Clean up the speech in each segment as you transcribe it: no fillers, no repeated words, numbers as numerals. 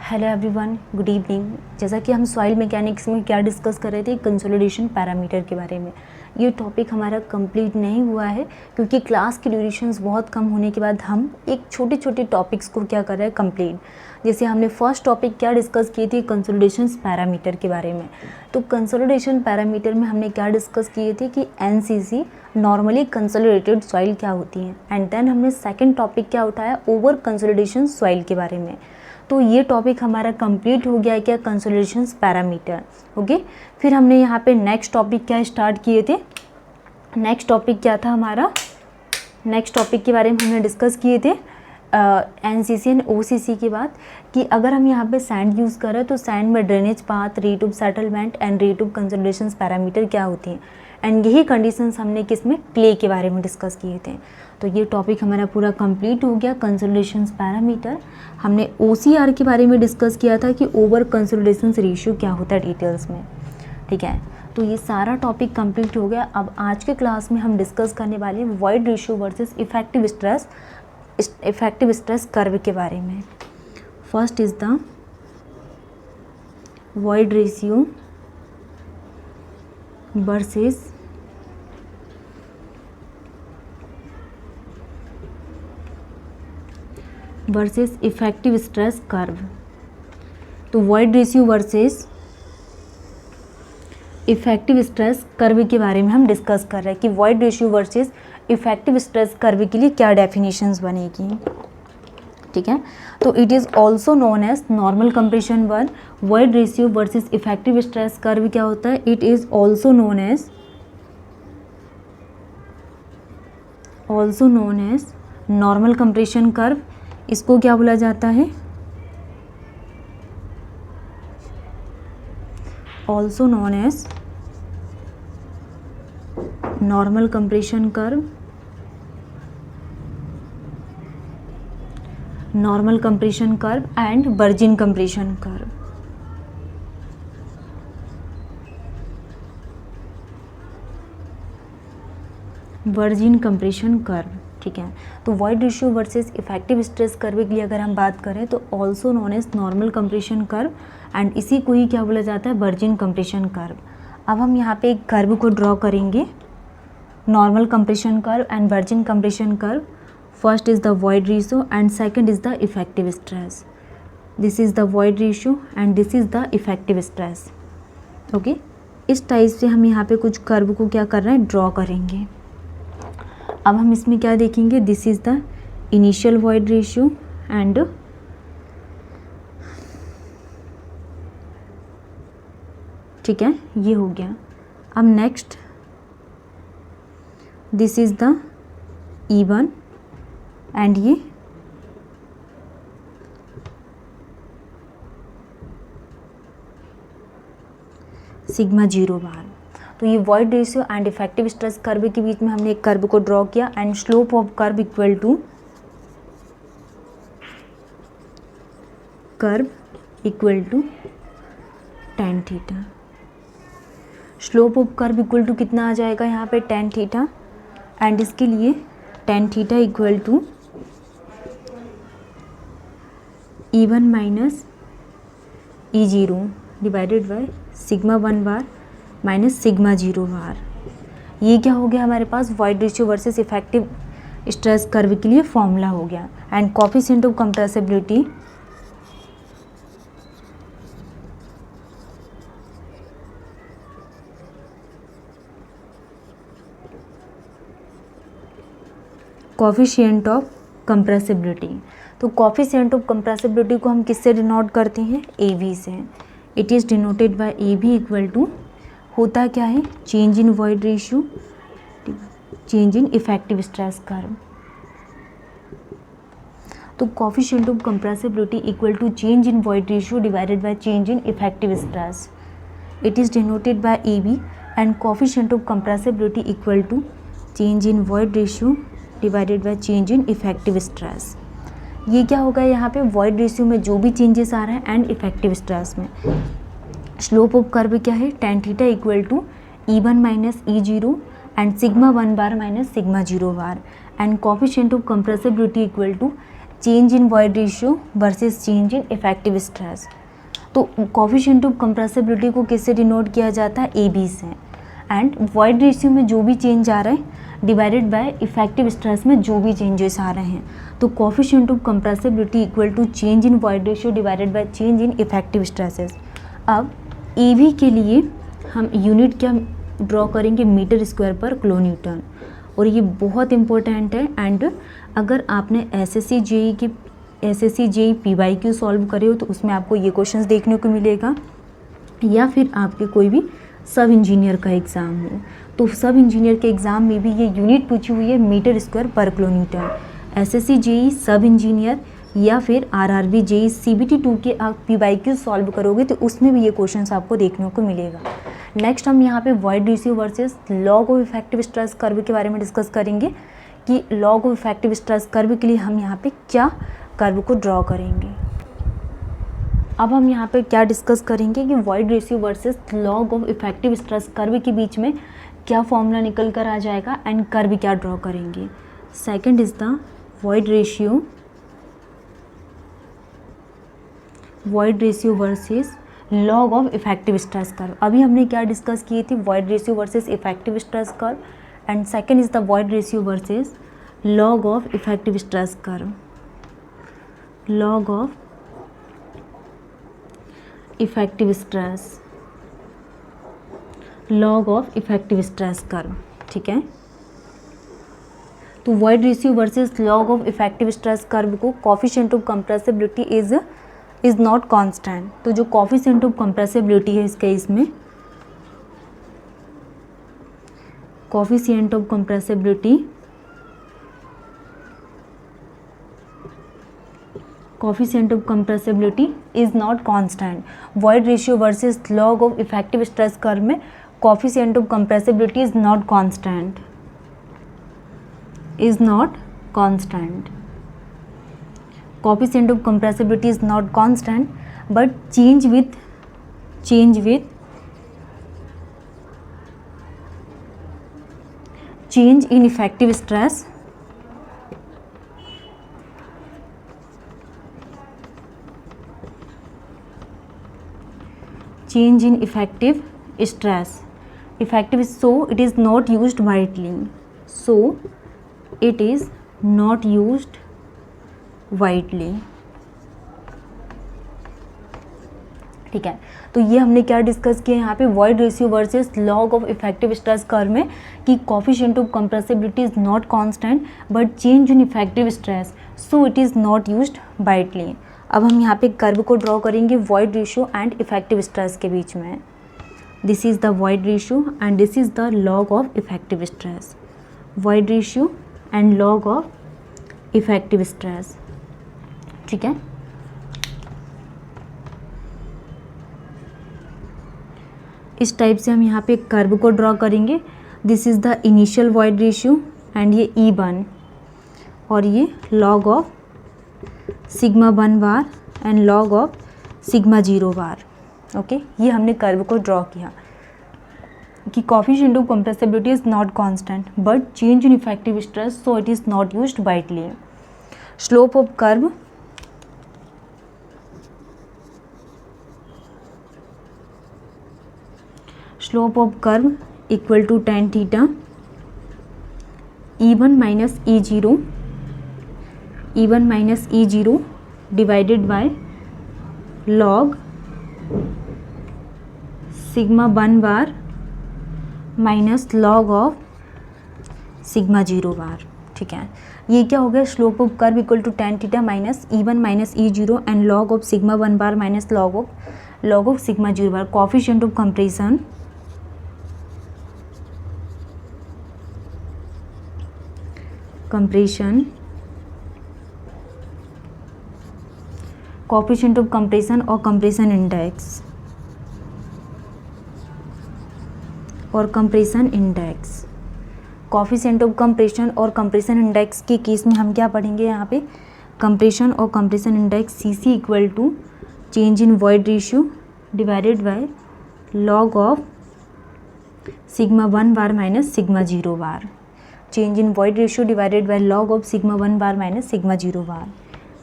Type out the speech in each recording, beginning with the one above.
Hello everyone, good evening. जैसा कि हम सॉइल मैकेनिक्स में क्या डिस्कस कर रहे थे, कंसोलिडेशन पैरामीटर के बारे में। ये टॉपिक हमारा कंप्लीट नहीं हुआ है क्योंकि क्लास की ड्यूरेशंस बहुत कम होने के बाद हम एक छोटे छोटे टॉपिक्स को क्या कर रहे हैं, कंप्लीट। जैसे हमने फर्स्ट टॉपिक क्या डिस्कस किए थे, कंसोलिडेशन पैरामीटर के बारे में। तो कंसोलिडेशन पैरामीटर में हमने क्या डिस्कस किए थे कि एनसीसी नॉर्मली कंसोलिडेटेड सॉइल क्या होती है, एंड देन हमने सेकेंड टॉपिक क्या उठाया, ओवर कंसोलिडेशन सॉइल के बारे में। तो ये टॉपिक हमारा कंप्लीट हो गया है क्या, कंसोलिडेशन पैरामीटर। ओके, फिर हमने यहाँ पे नेक्स्ट टॉपिक क्या स्टार्ट किए थे। नेक्स्ट टॉपिक क्या था हमारा, नेक्स्ट टॉपिक के बारे में हमने डिस्कस किए थे एनसीसी एंड ओसीसी की बात, कि अगर हम यहाँ पे सैंड यूज़ करें तो सैंड में drainage path, rate of settlement and rate of consolidation parameter क्या होती हैं, एंड यही कंडीशंस हमने किसमें, क्ले के बारे में डिस्कस किए थे। तो ये टॉपिक हमारा पूरा कंप्लीट हो गया, कंसोलिडेशन पैरामीटर। हमने ओसीआर के बारे में डिस्कस किया था कि ओवर कंसोलिडेशन रेशियो क्या होता है डिटेल्स में, ठीक है। तो ये सारा टॉपिक कंप्लीट हो गया। अब आज के क्लास में हम डिस्कस करने वाले हैं void ratio versus effective stress curve के बारे में। First is the void ratio versus effective stress curve. तो void ratio versus effective stress curve के बारे में हम डिस्कस कर रहे हैं कि void ratio versus effective stress curve के लिए क्या डेफिनेशंस बनेगी, ठीक है। तो it is also known as normal compression one. Void ratio versus effective stress curve क्या होता है, it is also known as normal compression curve. इसको क्या बोला जाता है, also known as normal compression curve, normal compression curve and virgin compression curve. Virgin compression curve, ठीक है। तो void ratio versus effective stress curve के लिए अगर हम बात करें तो also known as normal compression curve, and इसी को ही क्या बोला जाता है, वर्जिन कंप्रेशन कर्व। अब हम यहाँ पे एक कर्व को ड्रॉ करेंगे, normal compression curve and virgin compression curve. First is the void ratio and second is the effective stress. This is the void ratio and this is the effective stress. Okay, इस type से हम यहाँ पे कुछ curve को क्या कर रहे हैं, ड्रॉ करेंगे। अब हम इसमें क्या देखेंगे, this is the initial void ratio and ठीक है, ये हो गया। अब next this is the E1 and ये सिग्मा 0 बार। तो ये void ratio and effective stress curve के बीच में हमने एक कर्व को ड्रॉ किया, and slope of curve equal to tan theta. Slope of curve equal to कितना आ जाएगा यहाँ पे, tan थीटा, एंड इसके लिए tan theta equal to E1 minus E0 divided by sigma 1 bar minus sigma 0 bar. ये क्या हो गया हमारे पास, void ratio versus effective stress curve के लिए फॉर्मूला हो गया। And coefficient of compressibility coefficient of compressibility. तो कोफिशिएंट ऑफ कंप्रेसिबिलिटी को हम किससे डिनोट करते हैं, AB से। It is denoted by AB equal to, होता क्या है, change in void ratio, change in effective stress curve. तो coefficient of compressibility equal to change in void ratio divided by change in effective stress. It is denoted by AB and coefficient of compressibility equal to change in void ratio divided by change in effective stress. ये क्या होगा यहाँ पे, void ratio में जो भी changes आ रहे हैं एंड इफेक्टिव स्ट्रेस में। स्लोप ऑफ कर्व क्या है, tan theta equal to E1 minus E0 and sigma 1 bar minus sigma 0 bar, and coefficient of compressibility equal to change in void ratio versus change in effective stress. तो coefficient of compressibility को किससे denote किया जाता है, A B से, and void ratio में जो भी चेंज आ रहा है डिवाइडेड बाय इफेक्टिव स्ट्रेस में जो भी चेंजेस आ रहे हैं। तो coefficient of compressibility equal to change in void ratio divided by change in effective stresses. अब ए बी के लिए हम यूनिट क्या ड्रॉ करेंगे, मीटर स्क्वायर पर किलो न्यूटन, और ये बहुत इंपॉर्टेंट है। एंड अगर आपने एसएससी जेई PYQ सॉल्व करे हो तो उसमें आपको ये क्वेश्चंस देखने को मिलेगा, या फिर आपके कोई भी सब इंजीनियर का एग्ज़ाम हो तो सब इंजीनियर के एग्ज़ाम में भी ये यूनिट पूछी हुई है, मीटर स्क्वायर पर किलो न्यूटन। एसएससी जेई सब इंजीनियर या फिर RRB जेई CBT 2 के आप PYQ सॉल्व करोगे तो उसमें भी ये क्वेश्चंस आपको देखने को मिलेगा। नेक्स्ट हम यहाँ पे void ratio versus log of effective stress curve के बारे में डिस्कस करेंगे कि log of effective stress curve के लिए हम यहाँ पे क्या कर्व को ड्रॉ करेंगे। अब हम यहाँ पे क्या डिस्कस करेंगे कि void ratio versus log of effective stress curve के बीच में क्या फॉर्मूला निकल कर आ जाएगा एंड कर्व क्या ड्रॉ करेंगे। Second is the void ratio versus log of effective stress curve. अभी हमने क्या डिस्कस किए थे, void ratio versus effective stress curve, and second is the void ratio versus log of effective stress curve, log of effective stress, log of effective stress curve. ठीक है, तो void ratio versus log of effective stress curve को coefficient of compressibility is not constant. तो जो coefficient of compressibility है इस case में, coefficient of compressibility is not constant. Void ratio versus log of effective stress curve में coefficient of compressibility is not constant, coefficient of compressibility is not constant, but change with change in effective stress so it is not used widely। ठीक है, तो ये हमने क्या discuss किया यहाँ पे, void ratio versus log of effective stress curve में कि coefficient of compressibility is not constant but change in effective stress so it is not used widely. अब हम यहाँ पे कर्व को ड्रॉ करेंगे void ratio and effective stress के बीच में। This is the void ratio and this is the log of effective stress, void ratio and log of effective stress. ठीक है, इस टाइप से हम यहाँ पे कर्व को ड्रॉ करेंगे। This is the initial void ratio and ये E1 और ये log of sigma 1 bar and log of sigma 0 bar. Okay, ये हमने कर्व को ड्रॉ किया कि coefficient of compressibility is not constant but change in effective stress so it is not used widely. Slope of curve equal to tan theta E1 minus E0 divided by log sigma 1 bar minus log of sigma 0 bar. ठीक है, ये क्या हो गया, slope of curve equal to tan theta minus E1 minus E0 and log of sigma 1 bar minus log of sigma 0 bar. Coefficient of compression coefficient of compression और compression index coefficient of compression और compression index के case में हम क्या पढ़ेंगे यहाँ पे, compression और compression index CC equal to change in void ratio divided by log of sigma 1 bar minus sigma 0 bar. Change in void ratio divided by log of sigma 1 bar minus sigma 0 bar.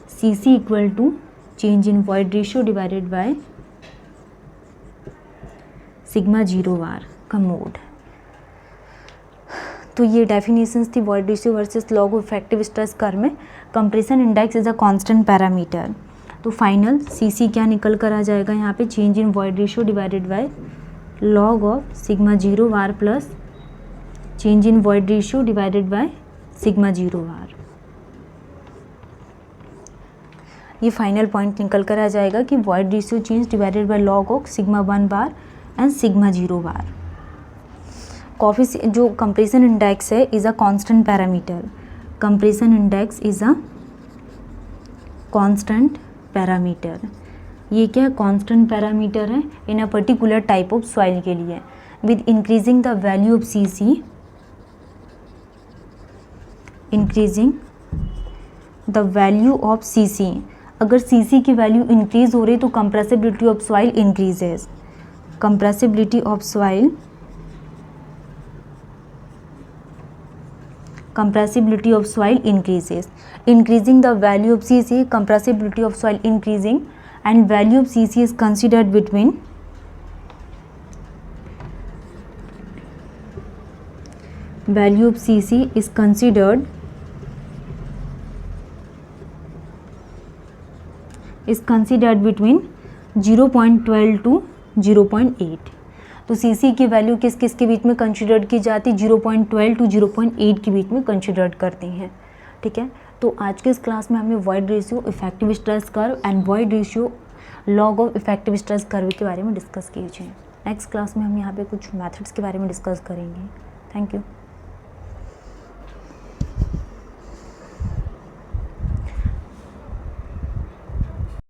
C C equal to change in void ratio divided by sigma zero bar का मोड। तो ये definitions थी void ratio versus log of effective stress curve में। Compression index is a constant parameter. तो final C C क्या निकल कर आ जाएगा यहाँ पे, change in void ratio divided by log of sigma zero bar plus change in void ratio divided by sigma zero bar. ये फाइनल पॉइंट निकल कर आ जाएगा कि void ratio change divided by log of sigma one bar and sigma zero bar. जो compression index है is a constant parameter. Compression index is a constant parameter. ये क्या कांस्टेंट पैरामीटर है in a particular type of soil के लिए। With increasing the value of C C, increasing the value of C C, अगर C C की value increase हो रही तो compressibility of soil increases. Compressibility of soil, compressibility of soil increases. Increasing the value of Cc, compressibility of soil increasing, and value of Cc is considered between value of Cc is considered between 0.12 to 0.8। तो सी C की value किस किस के बीच में considered की जाती है, 0.12 टू 0.8 के बीच में कंसिडर्ड करते हैं। ठीक है, तो आज के इस क्लास में हमने void ratio, effective stress curve and void ratio, log of effective stress curve के बारे में डिस्कस किए हैं। नेक्स्ट क्लास में हम यहाँ पे कुछ मेथड्स के बारे में डिस्कस करेंगे। Thank you.